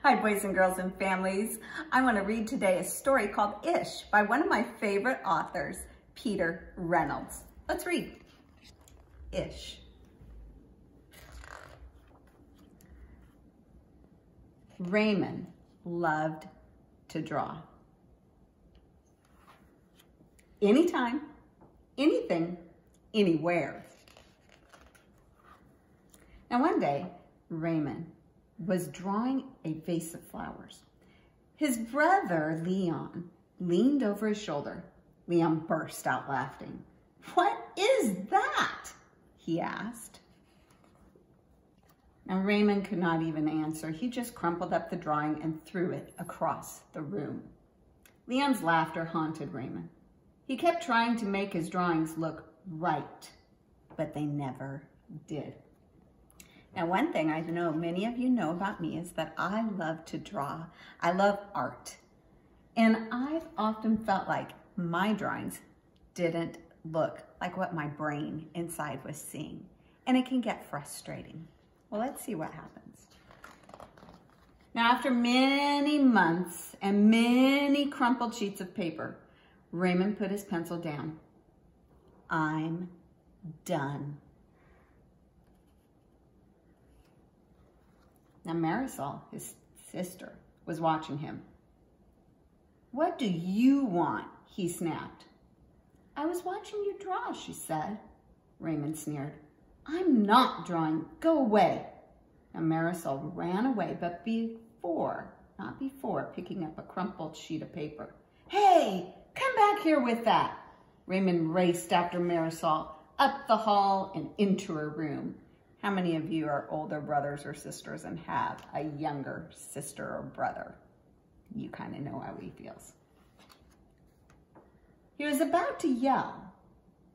Hi, boys and girls and families. I want to read today a story called Ish by one of my favorite authors, Peter Reynolds. Let's read. Ish. Raymond loved to draw. Anytime, anything, anywhere. Now one day, Raymond was drawing a vase of flowers. His brother, Leon, leaned over his shoulder. Leon burst out laughing. "What is that?" he asked. Now Raymond could not even answer. He just crumpled up the drawing and threw it across the room. Leon's laughter haunted Raymond. He kept trying to make his drawings look right, but they never did. Now, one thing I know many of you know about me is that I love to draw. I love art. And I've often felt like my drawings didn't look like what my brain inside was seeing. And it can get frustrating. Well, let's see what happens. Now, after many months and many crumpled sheets of paper, Raymond put his pencil down. "I'm done." Now Marisol, his sister, was watching him. "What do you want?" he snapped. "I was watching you draw," she said. Raymond sneered. "I'm not drawing. Go away." Now Marisol ran away, but not before picking up a crumpled sheet of paper. "Hey, come back here with that." Raymond raced after Marisol up the hall and into her room. How many of you are older brothers or sisters and have a younger sister or brother? You kind of know how he feels. He was about to yell,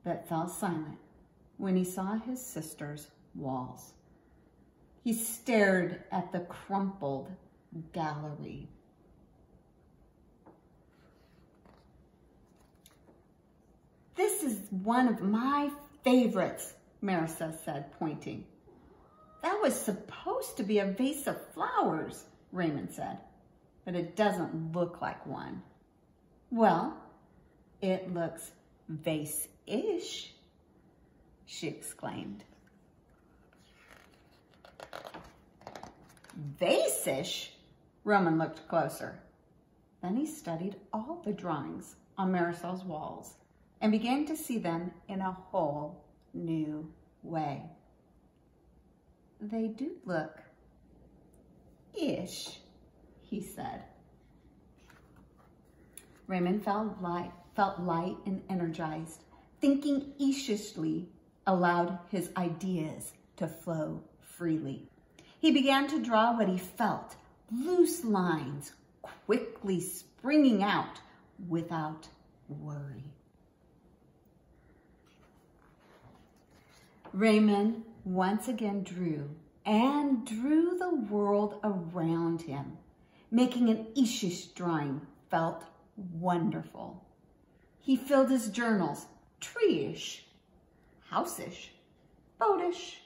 but fell silent when he saw his sister's walls. He stared at the crumpled gallery. "This is one of my favorites," Marisol said, pointing. "That was supposed to be a vase of flowers," Raymond said, "but it doesn't look like one." "Well, it looks vase-ish," she exclaimed. "Vase-ish?" Roman looked closer. Then he studied all the drawings on Marisol's walls and began to see them in a whole new way. "They do look ish," he said. Raymond felt light and energized. Thinking ishishly allowed his ideas to flow freely. He began to draw what he felt, loose lines quickly springing out without worry. Raymond once again drew the world around him, making an ishish drawing felt wonderful. He filled his journals tree-ish, house-ish, boat-ish,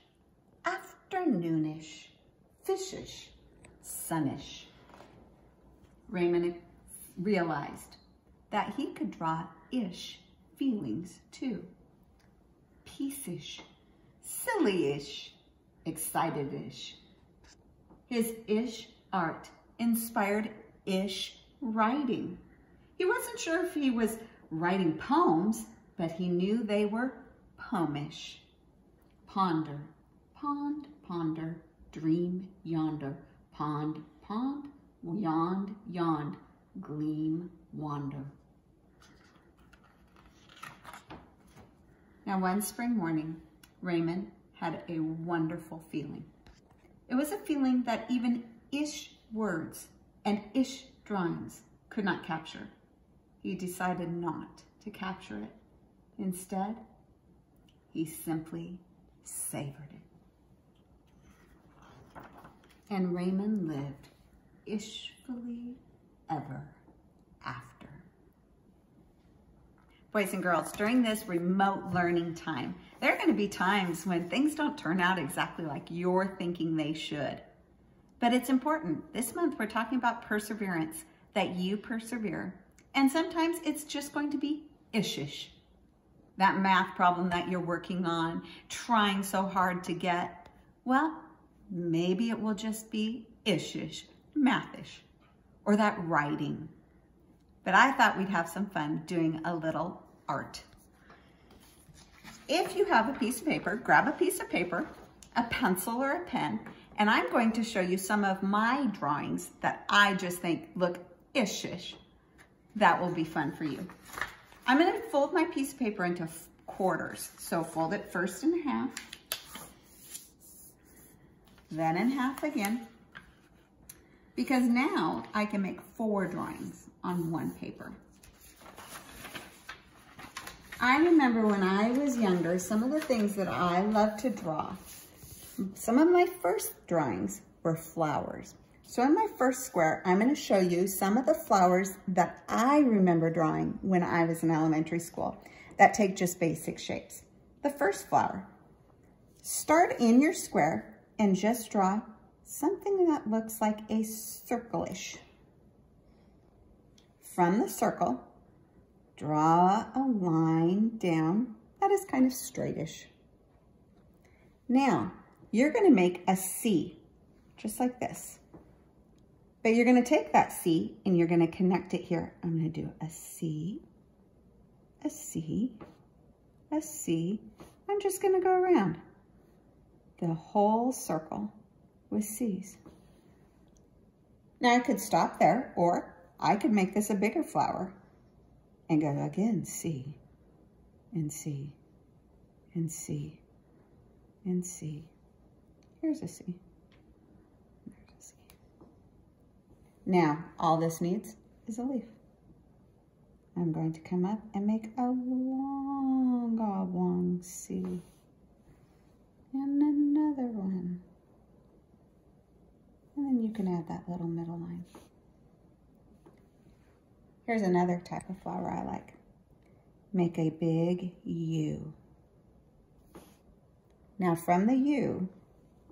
afternoonish, fish-ish, sun-ish. Raymond realized that he could draw ish feelings too. Peace-ish, silly-ish, excited-ish. His ish art inspired ish writing. He wasn't sure if he was writing poems, but he knew they were poemish. Ponder, pond, ponder, dream yonder, pond, pond, yond, yond, gleam, wander. Now one spring morning, Raymond had a wonderful feeling. It was a feeling that even ish words and ish drawings could not capture. He decided not to capture it. Instead, he simply savored it. And Raymond lived ishfully ever after. Boys and girls, during this remote learning time, there are going to be times when things don't turn out exactly like you're thinking they should. But it's important. This month we're talking about perseverance, that you persevere. And sometimes it's just going to be ish-ish. That math problem that you're working on, trying so hard to get, well, maybe it will just be ish-ish, math-ish, or that writing. But I thought we'd have some fun doing a little art. If you have a piece of paper, grab a piece of paper, a pencil or a pen, and I'm going to show you some of my drawings that I just think look ish-ish. That will be fun for you. I'm going to fold my piece of paper into quarters. So fold it first in half, then in half again, because now I can make 4 drawings on one paper. I remember when I was younger, some of the things that I loved to draw. Some of my first drawings were flowers. So in my first square, I'm going to show you some of the flowers that I remember drawing when I was in elementary school that take just basic shapes. The first flower. Start in your square and just draw something that looks like a circle-ish. From the circle, draw a line down that is kind of straightish. Now, you're going to make a C, just like this. But you're going to take that C and you're going to connect it here. I'm going to do a C, a C, a C. I'm just going to go around the whole circle with C's. Now I could stop there, or I could make this a bigger flower and go again, C, and C, and C, and C. Here's a C. There's a C. Now, all this needs is a leaf. I'm going to come up and make a long oblong C. And another one. And then you can add that little middle line. Here's another type of flower I like. Make a big U. Now from the U,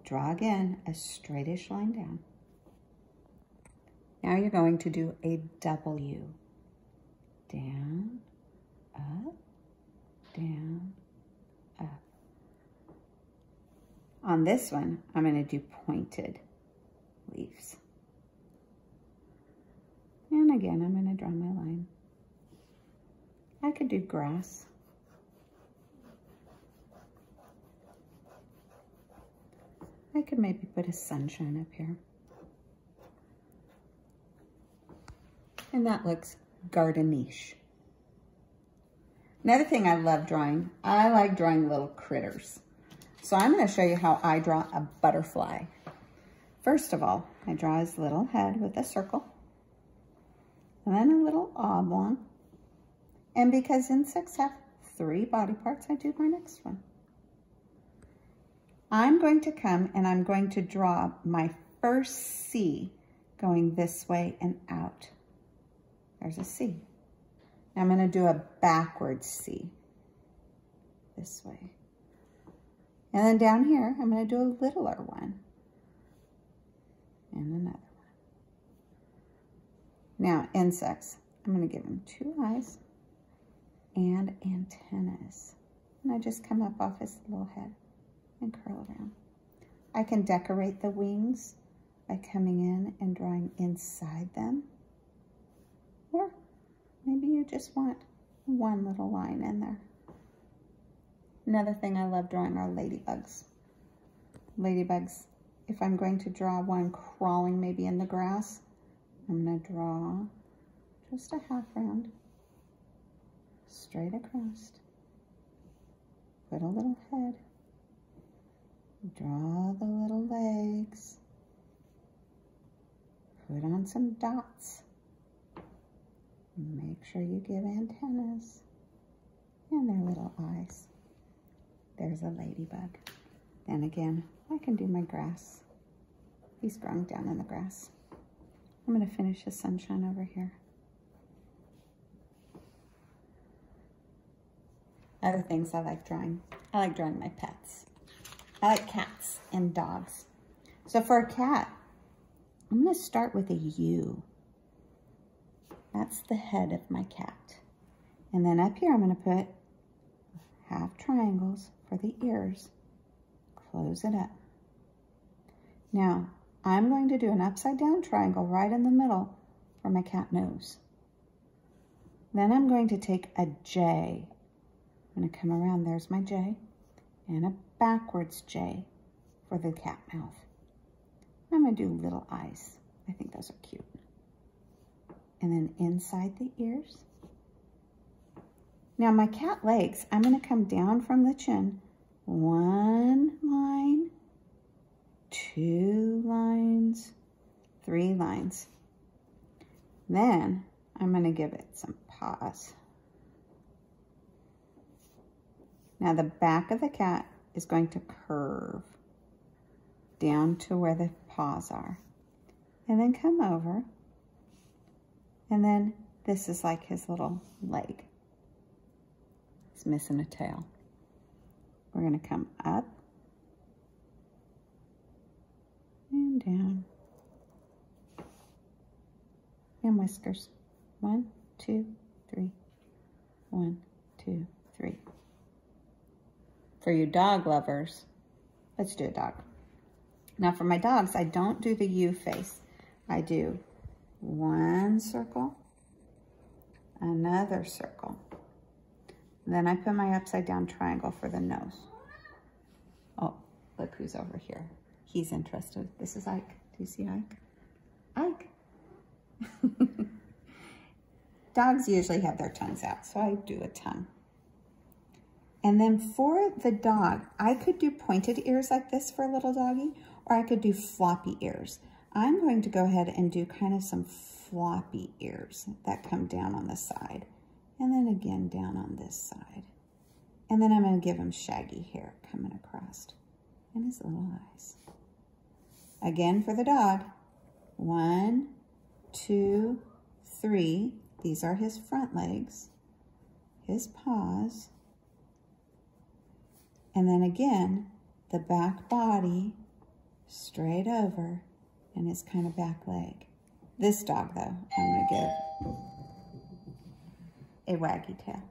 draw again a straightish line down. Now you're going to do a W. Down, up, down, up. On this one, I'm going to do pointed leaves. And again, I'm going to draw my line. I could do grass. I could maybe put a sunshine up here. And that looks gardenish. Another thing I love drawing, I like drawing little critters. So I'm going to show you how I draw a butterfly. First of all, I draw his little head with a circle, and then a little oblong. And because insects have 3 body parts, I do my next one. I'm going to come and I'm going to draw my first C going this way and out. There's a C. Now I'm going to do a backwards C this way. And then down here, I'm going to do a littler one. And another one. Now, insects. I'm going to give them 2 eyes and antennas. And I just come up off his little head and curl around. I can decorate the wings by coming in and drawing inside them. Or maybe you just want one little line in there. Another thing I love drawing are ladybugs. Ladybugs, if I'm going to draw one crawling maybe in the grass, I'm going to draw just a half round, straight across, put a little head, draw the little legs, put on some dots, make sure you give antennas, and their little eyes. There's a ladybug. Then again, I can do my grass. He's growing down in the grass. I'm going to finish the sunshine over here. Other things I like drawing. I like drawing my pets. I like cats and dogs. So for a cat, I'm going to start with a U. That's the head of my cat. And then up here, I'm going to put half triangles for the ears. Close it up. Now, I'm going to do an upside down triangle right in the middle for my cat nose. Then I'm going to take a J. I'm going to come around, there's my J, and a backwards J for the cat mouth. I'm going to do little eyes. I think those are cute. And then inside the ears. Now my cat legs, I'm going to come down from the chin. 1 line, 2 lines, 3 lines. Then I'm going to give it some paws. Now the back of the cat is going to curve down to where the paws are. And then come over. And then this is like his little leg. It's missing a tail. We're going to come up and down. And whiskers. 1, 2, 3. 1, 2, 3. For you dog lovers, let's do a dog. Now for my dogs, I don't do the U face. I do 1 circle, another circle. Then I put my upside down triangle for the nose. Oh, look who's over here. He's interested. This is Ike. Do you see Ike? Ike. Dogs usually have their tongues out, so I do a tongue. And then for the dog, I could do pointed ears like this for a little doggy, or I could do floppy ears. I'm going to go ahead and do kind of some floppy ears that come down on the side. And then again down on this side. And then I'm going to give him shaggy hair coming across. And his little eyes. Again for the dog. 1, 2, 3. These are his front legs. His paws. And then again, the back body straight over and his kind of back leg. This dog, though, I'm going to give a waggy tail.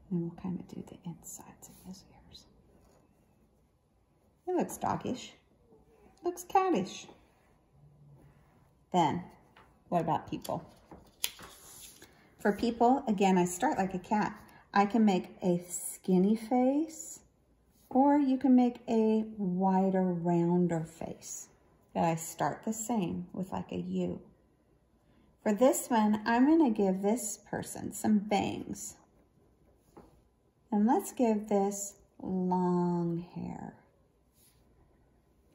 And we'll kind of do the insides of those ears. It looks doggish. Looks cattish. Then, what about people? For people, again, I start like a cat. I can make a skinny face, or you can make a wider, rounder face. But I start the same with like a U. For this one, I'm going to give this person some bangs. And let's give this long hair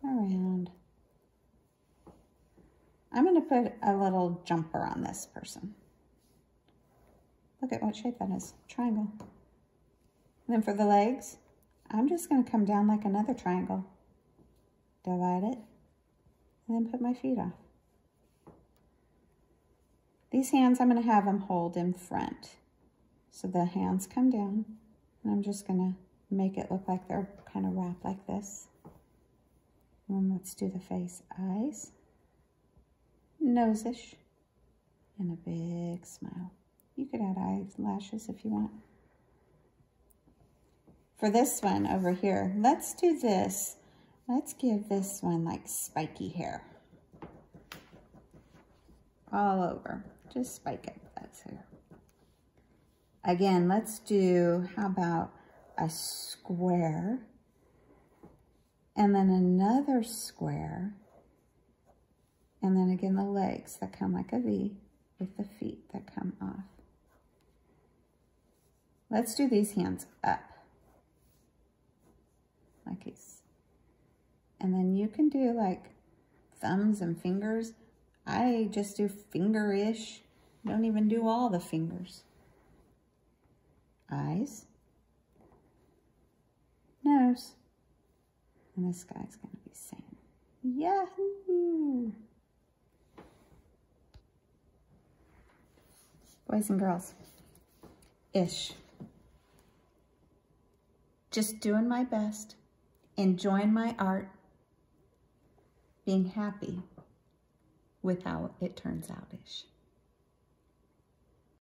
around. I'm going to put a little jumper on this person. Look at what shape that is, triangle. And then for the legs, I'm just going to come down like another triangle. Divide it, and then put my feet off. These hands, I'm going to have them hold in front. So the hands come down, and I'm just going to make it look like they're kind of wrapped like this. And then let's do the face. Eyes, nose-ish, and a big smile. You could add eyelashes if you want. For this one over here, let's do this. Let's give this one like spiky hair. All over. Just spike it. That's hair. Again, let's do, how about a square? And then another square. And then again, the legs that come like a V with the feet that come off. Let's do these hands up. Like this. And then you can do like thumbs and fingers. I just do finger-ish. Don't even do all the fingers. Eyes. Nose. And this guy's going to be saying, Yahoo! Boys and girls. Ish. Just doing my best. enjoying my art, being happy with how it turns out-ish.